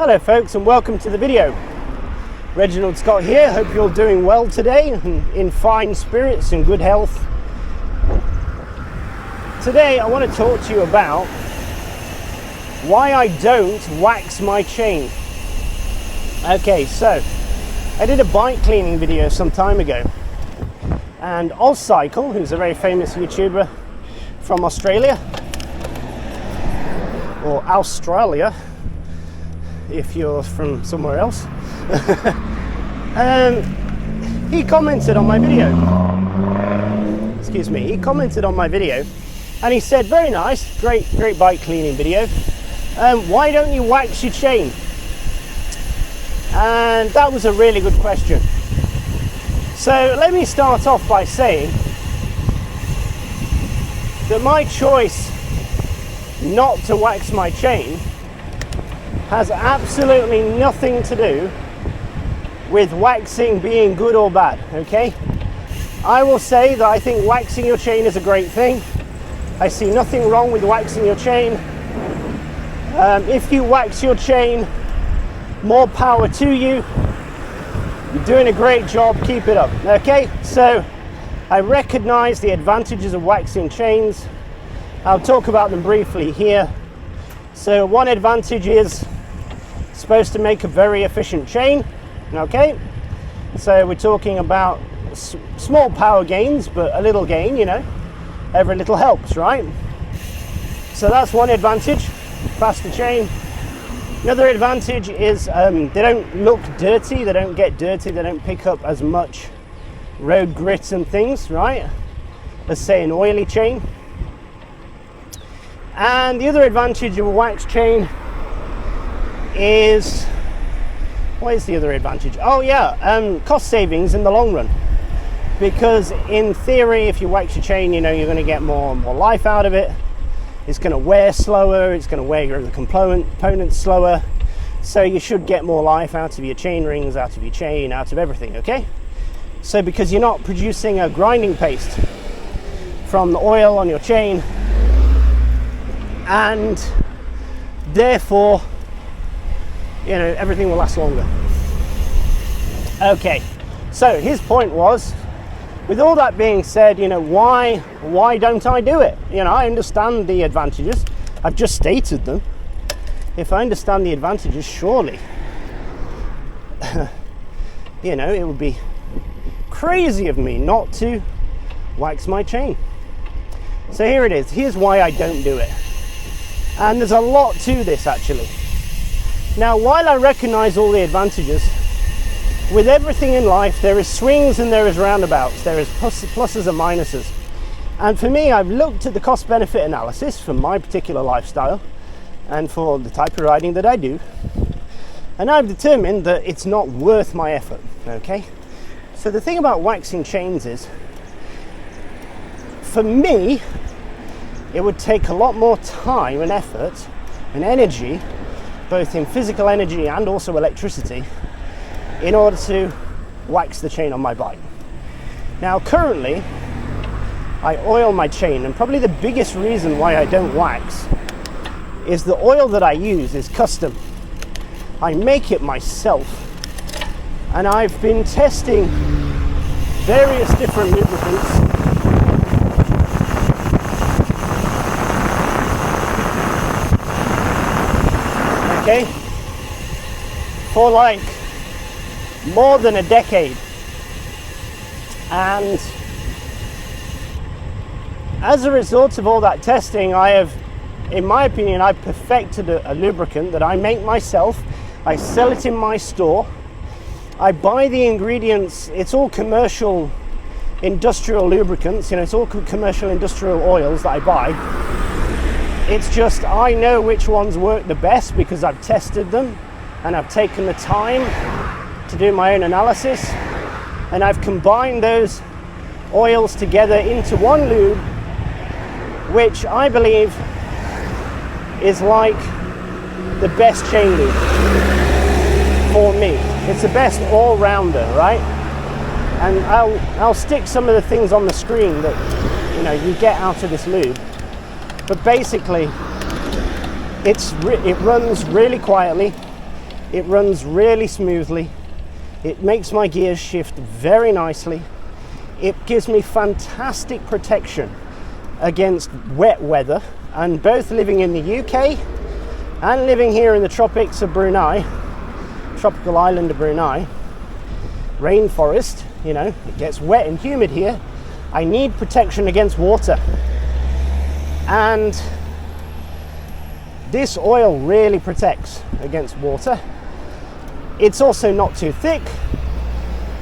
Hello folks, and welcome to the video. Reginald Scott here. Hope you're doing well today and in fine spirits and good health. Today I want to talk to you about why I don't wax my chain. Okay, so I did a bike cleaning video some time ago, and Ozcycle, who's a very famous YouTuber from Australia, or Australia if you're from somewhere else, he commented on my video. Excuse me, he commented on my video and he said, very nice, great bike cleaning video. Why don't you wax your chain? And that was a really good question. So let me start off by saying that my choice not to wax my chain has absolutely nothing to do with waxing being good or bad, okay? I will say that I think waxing your chain is a great thing. I see nothing wrong with waxing your chain. If you wax your chain, more power to you. You're doing a great job, keep it up, okay? So I recognize the advantages of waxing chains. I'll talk about them briefly here. So one advantage is supposed to make a very efficient chain, okay? So we're talking about small power gains, but a little gain, you know, every little helps, right? So that's one advantage, faster chain. Another advantage is they don't look dirty, they don't get dirty, they don't pick up as much road grit and things, right, as say an oily chain. And the other advantage of a wax chain is, what is the other advantage? Oh yeah, cost savings in the long run. Because in theory, if you wax your chain, you know, you're going to get more life out of it. It's going to wear slower, it's going to wear the components slower. So you should get more life out of your chain rings, out of your chain, out of everything, okay? So because you're not producing a grinding paste from the oil on your chain, and therefore, you know, everything will last longer. Okay, so his point was, with all that being said, you know, why don't I do it? You know, I understand the advantages. I've just stated them. If I understand the advantages, surely, you know, it would be crazy of me not to wax my chain. So here it is. Here's why I don't do it. And there's a lot to this, actually. Now, while I recognize all the advantages, with everything in life, there is swings and there is roundabouts. There is pluses and minuses. And for me, I've looked at the cost-benefit analysis for my particular lifestyle and for the type of riding that I do. And I've determined that it's not worth my effort, okay? So the thing about waxing chains is, for me, it would take a lot more time and effort and energy, both in physical energy and also electricity, in order to wax the chain on my bike. Now currently, I oil my chain, and probably the biggest reason why I don't wax is the oil that I use is custom. I make it myself, and I've been testing various different lubricants. Okay, for like more than a decade, and as a result of all that testing, I have, in my opinion, I've perfected a lubricant that I make myself. I sell it in my store. I buy the ingredients. It's all commercial industrial lubricants, you know, it's all commercial industrial oils that I buy. It's just, I know which ones work the best because I've tested them and I've taken the time to do my own analysis, and I've combined those oils together into one lube, which I believe is like the best chain lube for me. It's the best all-rounder, right? And I'll stick some of the things on the screen that, you know, you get out of this lube. But basically, it runs really quietly. It runs really smoothly. It makes my gears shift very nicely. It gives me fantastic protection against wet weather, and both living in the UK and living here in the tropics of Brunei, tropical island of Brunei, rainforest, you know, it gets wet and humid here. I need protection against water. And this oil really protects against water. It's also not too thick.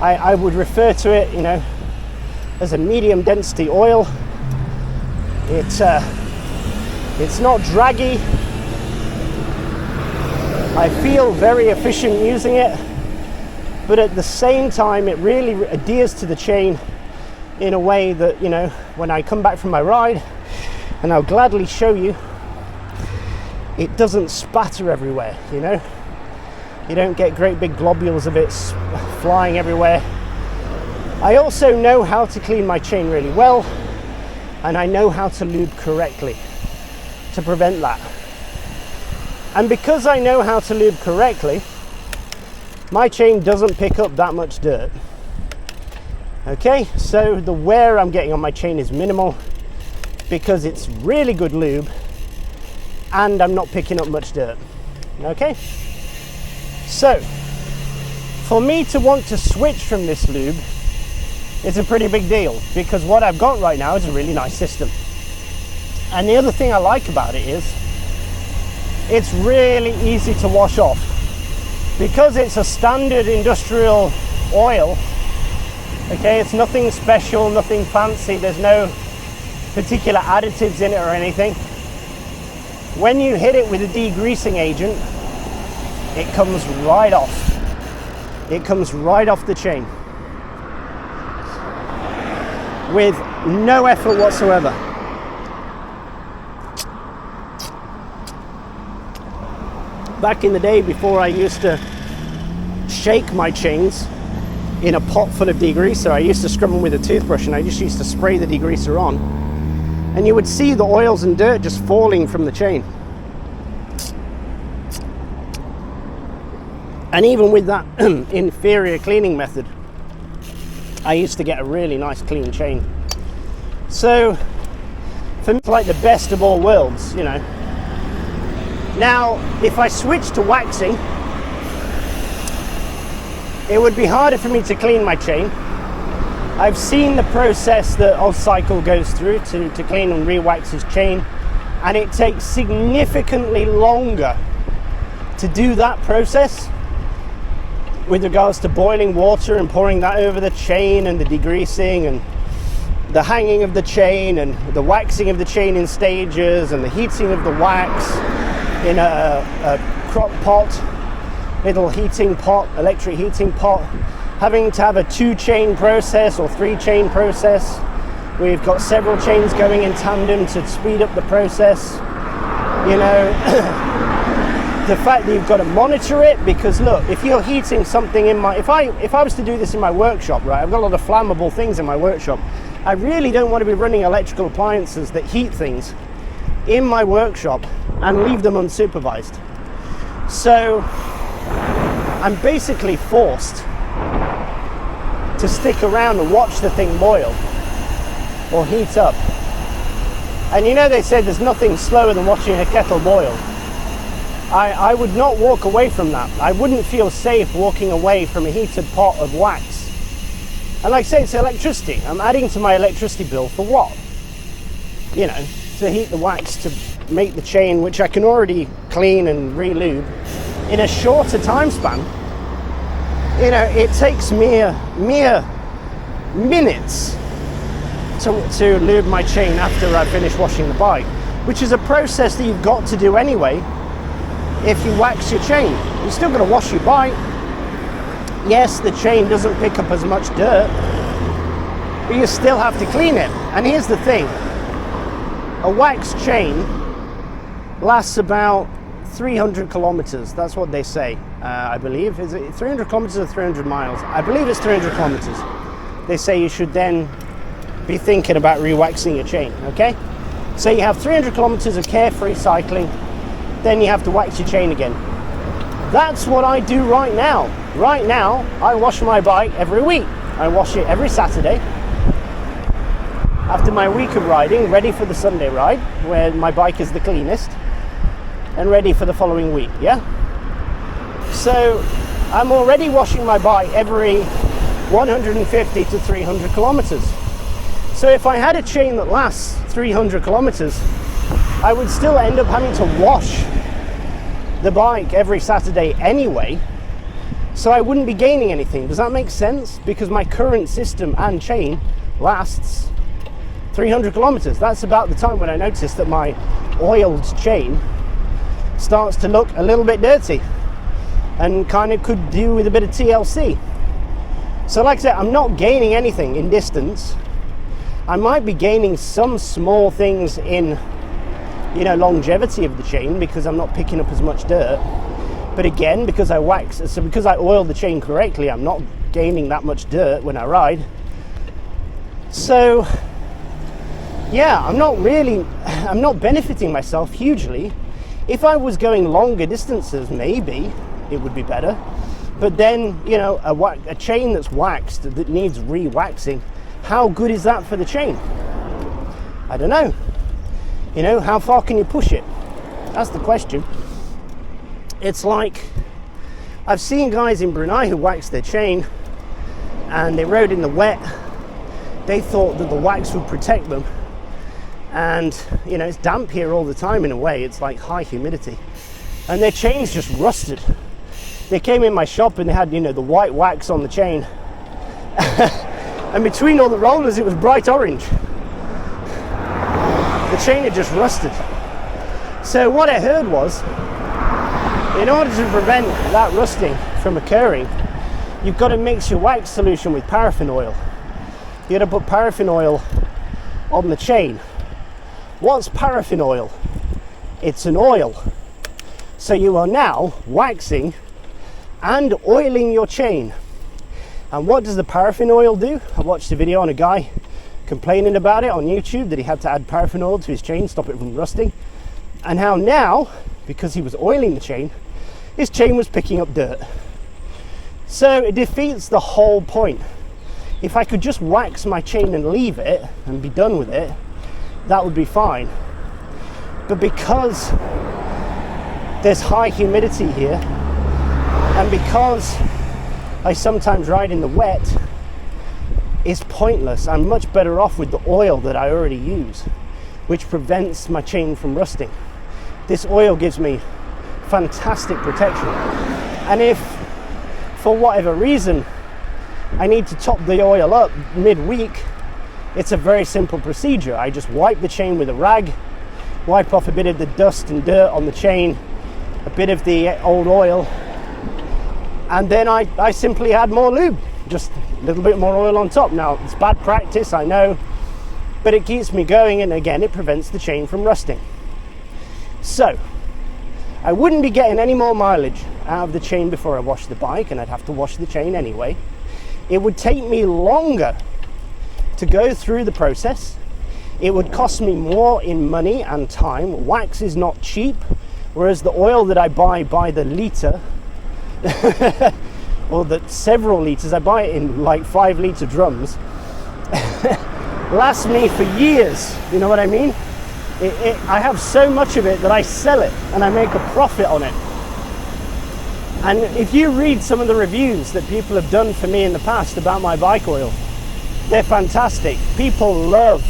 I would refer to it, you know, as a medium density oil. It's not draggy. I feel very efficient using it, but at the same time it really adheres to the chain in a way that, you know, when I come back from my ride, and I'll gladly show you, it doesn't spatter everywhere, you know. You don't get great big globules of it flying everywhere. I also know how to clean my chain really well, and I know how to lube correctly to prevent that. And because I know how to lube correctly, my chain doesn't pick up that much dirt. Okay, so the wear I'm getting on my chain is minimal because it's really good lube and I'm not picking up much dirt. Okay, so for me to want to switch from this lube, it's a pretty big deal because what I've got right now is a really nice system. And the other thing I like about it is it's really easy to wash off. Because it's a standard industrial oil, okay, it's nothing special, nothing fancy, there's no particular additives in it or anything. When you hit it with a degreasing agent, it comes right off. It comes right off the chain with no effort whatsoever. Back in the day, before I used to shake my chains in a pot full of degreaser, I used to scrub them with a toothbrush and I just used to spray the degreaser on, and you would see the oils and dirt just falling from the chain. And even with that inferior cleaning method, I used to get a really nice clean chain. So for me, it's like the best of all worlds, you know. Now, if I switch to waxing, it would be harder for me to clean my chain. I've seen the process that Ozcycle goes through to clean and re-wax his chain, and it takes significantly longer to do that process with regards to boiling water and pouring that over the chain and the degreasing and the hanging of the chain and the waxing of the chain in stages and the heating of the wax in a crock pot, little heating pot, electric heating pot, having to have a 2-chain process or 3-chain process. We've got several chains going in tandem to speed up the process. You know, the fact that you've got to monitor it, because look, if you're heating something in my, if I was to do this in my workshop, right, I've got a lot of flammable things in my workshop. I really don't want to be running electrical appliances that heat things in my workshop and leave them unsupervised. So I'm basically forced to stick around and watch the thing boil or heat up. And you know, they say there's nothing slower than watching a kettle boil. I would not walk away from that. I wouldn't feel safe walking away from a heated pot of wax. And like I say, it's electricity. I'm adding to my electricity bill for what? You know, to heat the wax to make the chain, which I can already clean and re-lube in a shorter time span. You know, it takes mere minutes to lube my chain after I finish washing the bike, which is a process that you've got to do anyway. If you wax your chain, you're still going to wash your bike. Yes, the chain doesn't pick up as much dirt, but you still have to clean it. And here's the thing, a wax chain lasts about 300 kilometers. That's what they say, I believe. Is it 300 kilometers or 300 miles? I believe it's 300 kilometers. They say you should then be thinking about re-waxing your chain, okay? So you have 300 kilometers of carefree cycling, then you have to wax your chain again. That's what I do right now. Right now, I wash my bike every week. I wash it every Saturday after my week of riding, ready for the Sunday ride, where my bike is the cleanest, and ready for the following week, yeah? So I'm already washing my bike every 150 to 300 kilometers. So if I had a chain that lasts 300 kilometers, I would still end up having to wash the bike every Saturday anyway, so I wouldn't be gaining anything. Does that make sense? Because my current system and chain lasts 300 kilometers. That's about the time when I noticed that my oiled chain starts to look a little bit dirty and kind of could do with a bit of TLC. So like I said, I'm not gaining anything in distance. I might be gaining some small things in, you know, longevity of the chain because I'm not picking up as much dirt. But again, because I oil the chain correctly, I'm not gaining that much dirt when I ride. So yeah, I'm not benefiting myself hugely. If I was going longer distances, maybe it would be better. But then, you know, a chain that's waxed that needs re-waxing, how good is that for the chain? I don't know. You know, how far can you push it? That's the question. It's like, I've seen guys in Brunei who waxed their chain and they rode in the wet. They thought that the wax would protect them. And, you know, it's damp here all the time in a way. It's like high humidity. And their chains just rusted. They came in my shop and they had, you know, the white wax on the chain. And between all the rollers, it was bright orange. The chain had just rusted. So what I heard was, in order to prevent that rusting from occurring, you've got to mix your wax solution with paraffin oil. You've got to put paraffin oil on the chain. What's paraffin oil? It's an oil. So you are now waxing and oiling your chain. And what does the paraffin oil do? I watched a video on a guy complaining about it on YouTube, that he had to add paraffin oil to his chain, stop it from rusting. And how now, because he was oiling the chain, his chain was picking up dirt. So it defeats the whole point. If I could just wax my chain and leave it and be done with it, that would be fine. But because there's high humidity here, and because I sometimes ride in the wet, it's pointless. I'm much better off with the oil that I already use, which prevents my chain from rusting. This oil gives me fantastic protection. And if, for whatever reason, I need to top the oil up mid-week, it's a very simple procedure. I just wipe the chain with a rag, wipe off a bit of the dust and dirt on the chain, a bit of the old oil, and then I simply add more lube, just a little bit more oil on top. Now, it's bad practice, I know, but it keeps me going, and again, it prevents the chain from rusting. So, I wouldn't be getting any more mileage out of the chain before I wash the bike, and I'd have to wash the chain anyway. It would take me longer to go through the process. It would cost me more in money and time. Wax is not cheap, whereas the oil that I buy by the litre, or the several litres, I buy it in like 5-litre drums, lasts me for years. You know what I mean? I have so much of it that I sell it and I make a profit on it. And if you read some of the reviews that people have done for me in the past about my bike oil, they're fantastic. People love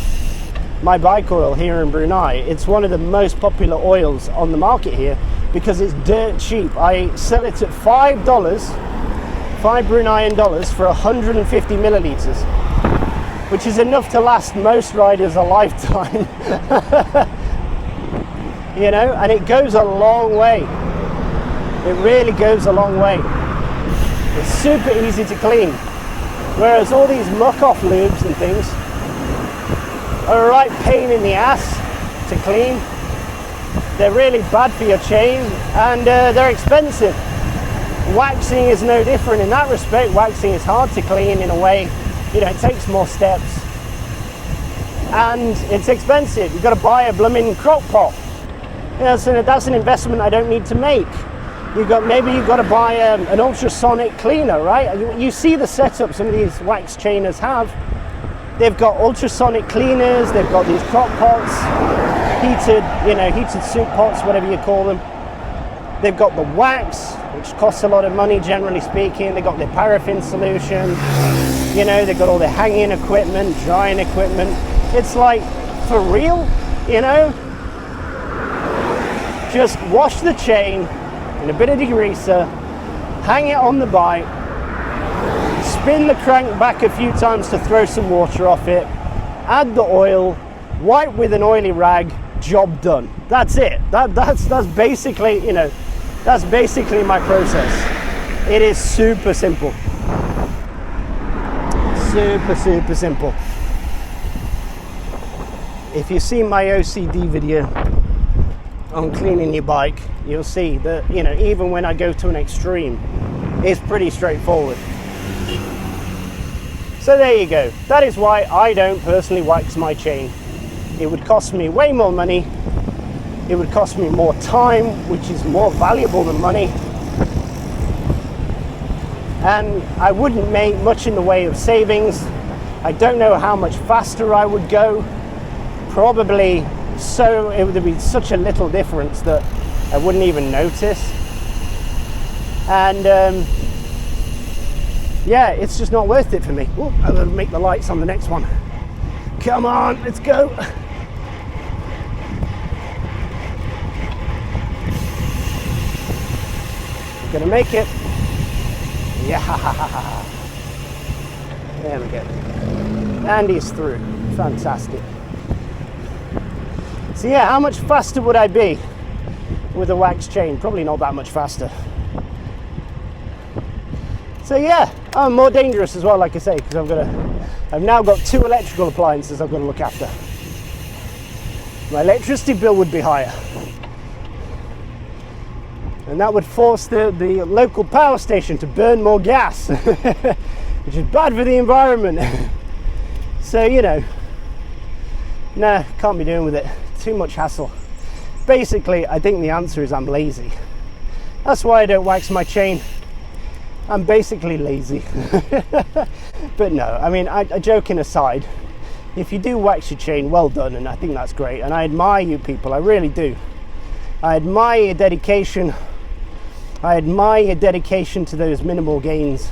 my bike oil here in Brunei. It's one of the most popular oils on the market here because it's dirt cheap. I sell it at $5, 5 Bruneian dollars for 150 milliliters, which is enough to last most riders a lifetime. You know, and it goes a long way. It really goes a long way. It's super easy to clean. Whereas all these muck-off lubes and things are a right pain in the ass to clean. They're really bad for your chain, and they're expensive. Waxing is no different in that respect. Waxing is hard to clean in a way. You know, it takes more steps. And it's expensive. You've got to buy a blooming crock pot. You know, so that's an investment I don't need to make. Maybe you've got to buy an ultrasonic cleaner, right? You see the setup some of these wax chainers have. They've got ultrasonic cleaners, they've got these crock pots, heated soup pots, whatever you call them. They've got the wax, which costs a lot of money generally speaking. They've got their paraffin solution, they've got all their hanging equipment, drying equipment. It's like, for real, Just wash the chain in a bit of degreaser, hang it on the bike, spin the crank back a few times to throw some water off it, add the oil, wipe with an oily rag, job done. That's it. That's basically, that's basically my process. It is super simple. Super simple. If you see my OCD video on cleaning your bike, you'll see that, even when I go to an extreme, it's pretty straightforward. So there you go. That is why I don't personally wax my chain. It would cost me way more money. It would cost me more time, which is more valuable than money. And I wouldn't make much in the way of savings. I don't know how much faster I would go. Probably so it would be such a little difference that I wouldn't even notice. And yeah, it's just not worth it for me. Oh, I'm gonna make the lights on the next one. Come on, let's go. Gonna make it. Yeah. There we go. And he's through. Fantastic. So yeah, how much faster would I be with a wax chain? Probably not that much faster. So yeah, I'm more dangerous as well, like I say, because I've now got 2 electrical appliances I've got to look after. My electricity bill would be higher. And that would force the local power station to burn more gas, which is bad for the environment. So, nah, can't be doing with it. Too much hassle. Basically, I think the answer is I'm lazy. That's why I don't wax my chain. I'm basically lazy. But no, I mean, joking aside, if you do wax your chain, well done, and I think that's great. And I admire you people, I really do. I admire your dedication. I admire your dedication to those minimal gains,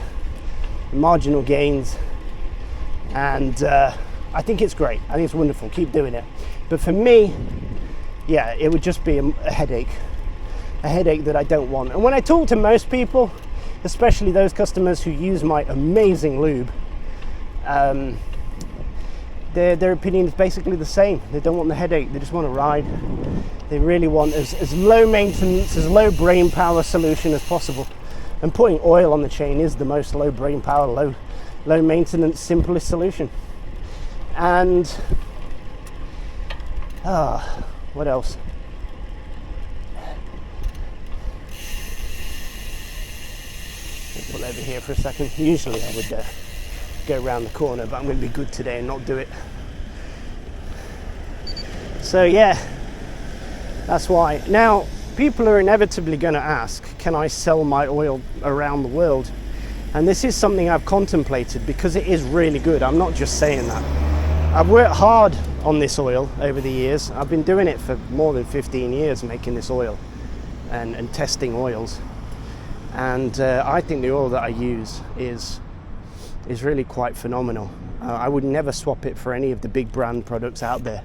marginal gains, and I think it's great. I think it's wonderful. Keep doing it. But for me, yeah, it would just be a headache that I don't want. And when I talk to most people, especially those customers who use my amazing lube, their opinion is basically the same. They don't want the headache. They just want to ride. They really want as low maintenance, as low brain power solution as possible. And putting oil on the chain is the most low brain power, low maintenance, simplest solution. And what else? I'll pull over here for a second. Usually I would go around the corner, but I'm going to be good today and not do it. So yeah, that's why. Now, people are inevitably going to ask, can I sell my oil around the world? And this is something I've contemplated because it is really good. I'm not just saying that. I've worked hard on this oil over the years. I've been doing it for more than 15 years, making this oil and testing oils. And I think the oil that I use is really quite phenomenal. I would never swap it for any of the big brand products out there.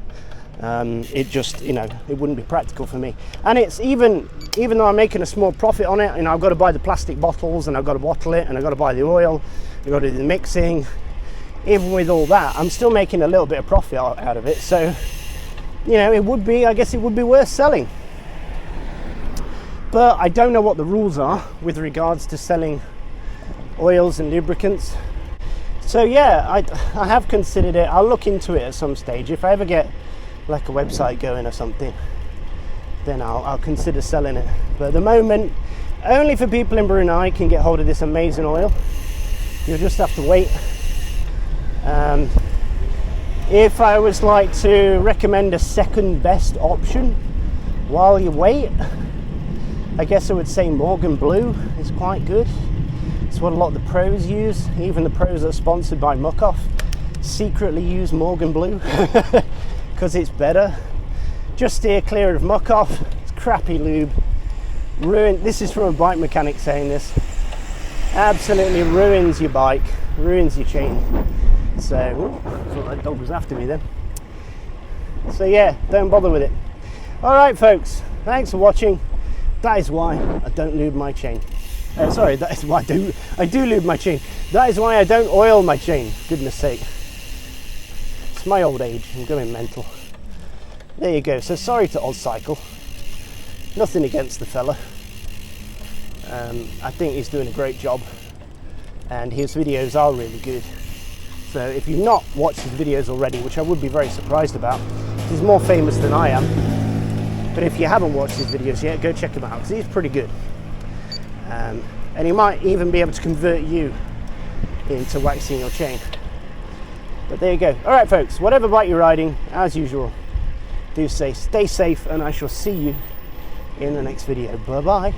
It just, it wouldn't be practical for me. And it's even though I'm making a small profit on it, I've got to buy the plastic bottles and I've got to bottle it and I've got to buy the oil, I've got to do the mixing. Even with all that, I'm still making a little bit of profit out of it. So, I guess it would be worth selling. But I don't know what the rules are with regards to selling oils and lubricants. So yeah, I have considered it. I'll look into it at some stage. If I ever get like a website going or something, then I'll consider selling it. But at the moment, only for people in Brunei can get hold of this amazing oil. You'll just have to wait. If I was like to recommend a second best option while you wait, I guess I would say Morgan Blue is quite good. It's what a lot of the pros use. Even the pros that are sponsored by Muc-Off secretly use Morgan Blue because it's better. Just steer clear of Muc-Off. It's crappy lube. This is from a bike mechanic saying this. Absolutely ruins your bike, ruins your chain. So, I thought that dog was after me then. So yeah, don't bother with it. All right, folks. Thanks for watching. That is why I don't lube my chain. Sorry, that is why I do lube my chain. That is why I don't oil my chain. Goodness sake. It's my old age. I'm going mental. There you go. So sorry to Ozcycle. Nothing against the fella. I think he's doing a great job. And his videos are really good. So if you've not watched his videos already, which I would be very surprised about, he's more famous than I am. But if you haven't watched his videos yet, go check him out because he's pretty good. And he might even be able to convert you into waxing your chain. But there you go. All right, folks, whatever bike you're riding, as usual, do stay safe, and I shall see you in the next video. Bye-bye.